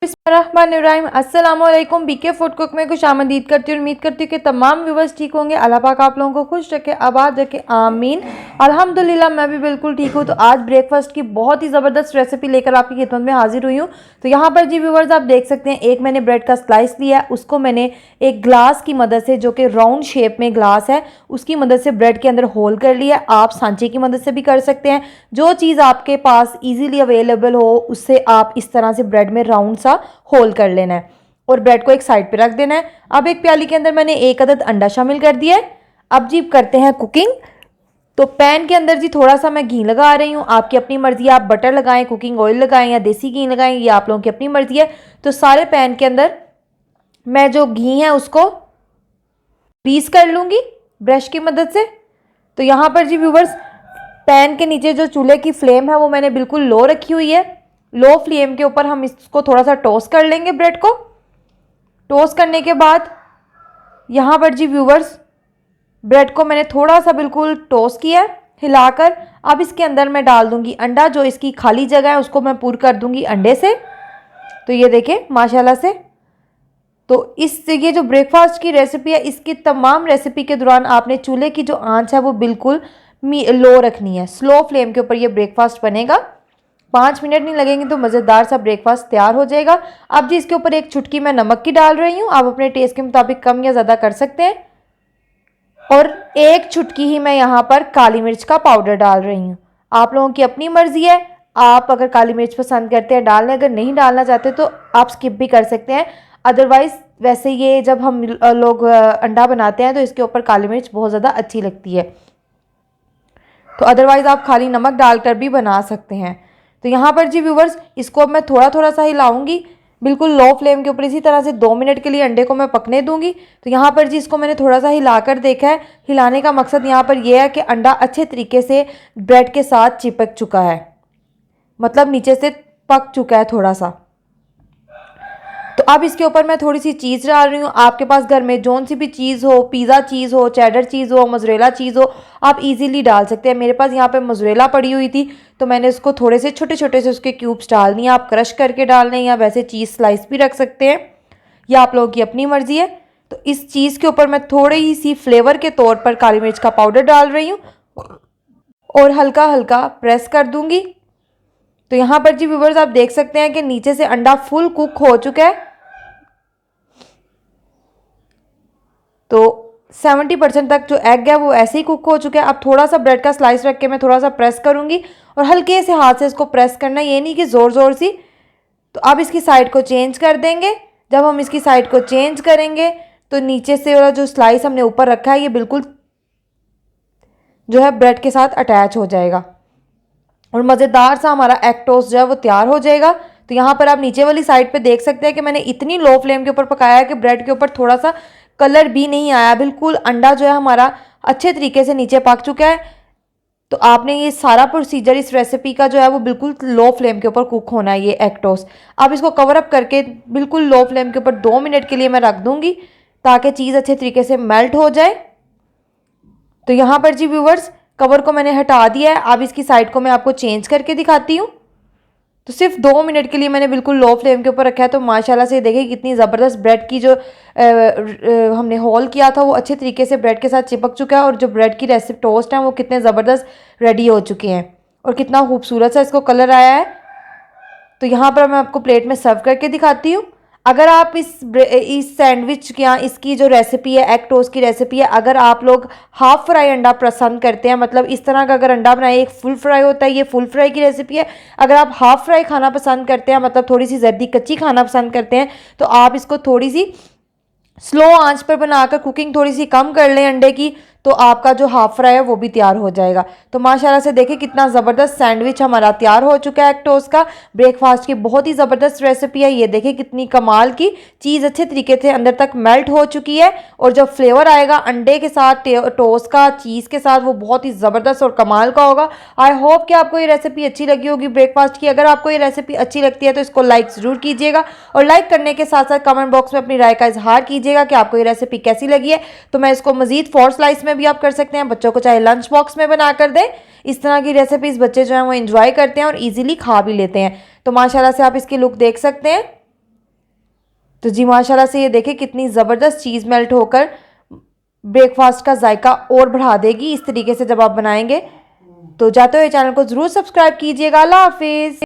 बिस्मिल्लाहिर्रहमानिर्रहीम। अस्सलामुअलैकुम। BK food cook में खुश आमदीद करती हूँ। उम्मीद करती हूँ कि तमाम व्यूवर्स ठीक होंगे। अल्लाह पाक आप लोगों को खुश रखे, आबाद रखे, आमीन। अल्हम्दुलिल्लाह मैं भी बिल्कुल ठीक हूँ। तो आज ब्रेकफास्ट की बहुत ही ज़बरदस्त रेसिपी लेकर आपकी खिदमत में हाजिर हुई हूँ। तो यहाँ पर जी व्यूवर्स आप देख सकते हैं, एक मैंने ब्रेड का स्लाइस लिया है, उसको मैंने एक ग्लास की मदद से, जो कि राउंड शेप में ग्लास है, उसकी मदद से ब्रेड के अंदर होल कर लिया। आप सांचे की मदद से भी कर सकते हैं। जो चीज़ आपके पास ईजीली अवेलेबल हो उससे आप इस तरह से ब्रेड में राउंड सा होल कर लेना है और ब्रेड को एक साइड पे रख देना है। अब एक प्याली के अंदर मैंने एक अदद अंडा शामिल कर दिया है। अब जी करते हैं कुकिंग। तो पैन के अंदर जी थोड़ा सा मैं घी लगा रही हूँ। आपकी अपनी मर्जी है, आप बटर लगाएं, कुकिंग ऑयल लगाएं या देसी घी लगाएं, ये आप लोगों की अपनी मर्जी है। तो सारे पैन के अंदर मैं जो घी है उसको ग्रीस कर लूँगी ब्रश की मदद से। तो यहाँ पर जी व्यूवर्स पैन के नीचे जो चूल्हे की फ्लेम है वो मैंने बिल्कुल लो रखी हुई है। लो फ्लेम के ऊपर हम इसको थोड़ा सा टोस्ट कर लेंगे। ब्रेड को टोस्ट करने के बाद यहाँ पर जी व्यूवर्स ब्रेड को मैंने थोड़ा सा बिल्कुल टोस्ट किया हिलाकर। अब इसके अंदर मैं डाल दूंगी अंडा। जो इसकी खाली जगह है उसको मैं पूरी कर दूंगी अंडे से। तो ये देखें माशाल्लाह से। तो ये जो ब्रेकफास्ट की रेसिपी है, इसकी तमाम रेसिपी के दौरान आपने चूल्हे की जो आंच है वो बिल्कुल लो रखनी है। स्लो फ्लेम के ऊपर ये ब्रेकफास्ट बनेगा। 5 मिनट नहीं लगेंगे तो मज़ेदार सा ब्रेकफास्ट तैयार हो जाएगा। अब जी इसके ऊपर एक चुटकी मैं नमक की डाल रही हूँ। आप अपने टेस्ट के मुताबिक कम या ज़्यादा कर सकते हैं। और एक चुटकी ही मैं यहाँ पर काली मिर्च का पाउडर डाल रही हूँ। आप लोगों की अपनी मर्जी है। आप अगर काली मिर्च पसंद करते हैं डाल लें, अगर नहीं डालना चाहते तो आप स्किप भी कर सकते हैं। अदरवाइज़ वैसे ये जब हम लोग अंडा बनाते हैं तो इसके ऊपर काली मिर्च बहुत ज़्यादा अच्छी लगती है। तो अदरवाइज़ आप खाली नमक डालकर भी बना सकते हैं। तो यहाँ पर जी व्यूवर्स इसको अब मैं थोड़ा थोड़ा सा हिलाऊंगी बिल्कुल लो फ्लेम के ऊपर। इसी तरह से 2 मिनट के लिए अंडे को मैं पकने दूंगी। तो यहाँ पर जी इसको मैंने थोड़ा सा हिलाकर देखा है। हिलाने का मकसद यहाँ पर यह है कि अंडा अच्छे तरीके से ब्रेड के साथ चिपक चुका है, मतलब नीचे से पक चुका है थोड़ा सा। तो अब इसके ऊपर मैं थोड़ी सी चीज़ डाल रही हूँ। आपके पास घर में जौन सी भी चीज़ हो, पिज़्ज़ा चीज़ हो, चेडर चीज़ हो, मोज़रेला चीज़ हो, आप इजीली डाल सकते हैं। मेरे पास यहाँ पे मोज़रेला पड़ी हुई थी तो मैंने उसको थोड़े से छोटे छोटे से उसके क्यूब्स डाल दिए। आप क्रश करके डाल लें या वैसे चीज़ स्लाइस भी रख सकते हैं, यह आप लोगों की अपनी मर्जी है। तो इस चीज़ के ऊपर मैं थोड़ी ही सी फ्लेवर के तौर पर काली मिर्च का पाउडर डाल रही हूँ और हल्का हल्का प्रेस कर दूंगी। तो यहाँ पर जी व्यूवर्स आप देख सकते हैं कि नीचे से अंडा फुल कुक हो चुका है। तो 70% तक जो एग है वो ऐसे ही कुक हो चुका है। अब थोड़ा सा ब्रेड का स्लाइस रख के मैं थोड़ा सा प्रेस करूंगी और हल्के से हाथ से इसको प्रेस करना, ये नहीं कि ज़ोर ज़ोर सी। तो अब इसकी साइड को चेंज कर देंगे। जब हम इसकी साइड को चेंज करेंगे तो नीचे से वाला जो स्लाइस हमने ऊपर रखा है ये बिल्कुल जो है ब्रेड के साथ अटैच हो जाएगा और मज़ेदार सा हमारा एग टोस्ट जो है वो तैयार हो जाएगा। तो यहाँ पर आप नीचे वाली साइड पे देख सकते हैं कि मैंने इतनी लो फ्लेम के ऊपर पकाया है कि ब्रेड के ऊपर थोड़ा सा कलर भी नहीं आया। बिल्कुल अंडा जो है हमारा अच्छे तरीके से नीचे पक चुका है। तो आपने ये सारा प्रोसीजर इस रेसिपी का जो है वो बिल्कुल लो फ्लेम के ऊपर कुक होना है, ये एग टोस्ट। अब इसको कवर अप करके बिल्कुल लो फ्लेम के ऊपर 2 मिनट के लिए मैं रख दूंगी ताकि चीज़ अच्छे तरीके से मेल्ट हो जाए। तो यहाँ पर जी व्यूवर्स कवर को मैंने हटा दिया है। अब इसकी साइड को मैं आपको चेंज करके दिखाती हूँ। तो सिर्फ 2 मिनट के लिए मैंने बिल्कुल लो फ्लेम के ऊपर रखा है। तो माशाल्लाह से देखिए कितनी ज़बरदस्त ब्रेड की जो हमने होल किया था वो अच्छे तरीके से ब्रेड के साथ चिपक चुका है और जो ब्रेड की रेसिपी टोस्ट है वो कितने ज़बरदस्त रेडी हो चुके हैं और कितना खूबसूरत सा इसको कलर आया है। तो यहाँ पर मैं आपको प्लेट में सर्व करके दिखाती हूँ। अगर आप इस सैंडविच या इसकी जो रेसिपी है एग टोस्ट की रेसिपी है, अगर आप लोग हाफ फ्राई अंडा पसंद करते हैं, मतलब इस तरह का अगर अंडा बनाए, एक फुल फ्राई होता है, ये फुल फ्राई की रेसिपी है। अगर आप हाफ फ्राई खाना पसंद करते हैं, मतलब थोड़ी सी जर्दी कच्ची खाना पसंद करते हैं, तो आप इसको थोड़ी सी स्लो आंच पर बनाकर कुकिंग थोड़ी सी कम कर लें अंडे की, तो आपका जो हाफ फ्राई है वो भी तैयार हो जाएगा। तो माशाल्लाह से देखिए कितना ज़बरदस्त सैंडविच हमारा तैयार हो चुका है एग टोस्ट का। ब्रेकफास्ट की बहुत ही ज़बरदस्त रेसिपी है। ये देखिए कितनी कमाल की चीज़ अच्छे तरीके से अंदर तक मेल्ट हो चुकी है और जो फ्लेवर आएगा अंडे के साथ, टोस्ट का, चीज़ के साथ, वो बहुत ही ज़बरदस्त और कमाल का होगा। आई होप कि आपको ये रेसिपी अच्छी लगी होगी ब्रेकफास्ट की। अगर आपको ये रेसिपी अच्छी लगती है तो इसको लाइक ज़रूर कीजिएगा और लाइक करने के साथ साथ कमेंट बॉक्स में अपनी राय का इजहार कीजिएगा कि आपको ये रेसिपी कैसी लगी है। तो मैं इसको मजीद 4 स्लाइस में भी आप कर सकते हैं, बच्चों को चाहे लंच बॉक्स में बना कर दें। इस तरह की रेसिपीज बच्चे जो हैं वो एंजॉय करते हैं और इजीली खा भी लेते हैं। तो माशाल्लाह से आप इसकी लुक देख सकते हैं। तो जी माशाल्लाह से ये देखें कितनी ज़बरदस्त चीज़ मेल्ट होकर ब्रेकफास्ट का जायका और बढ़ा देगी इस तरीके से जब आप बनाएंगे। तो जाते हुए चैनल को ज़रूर सब्सक्राइब कीजिएगा। अल्लाह हाफिज़।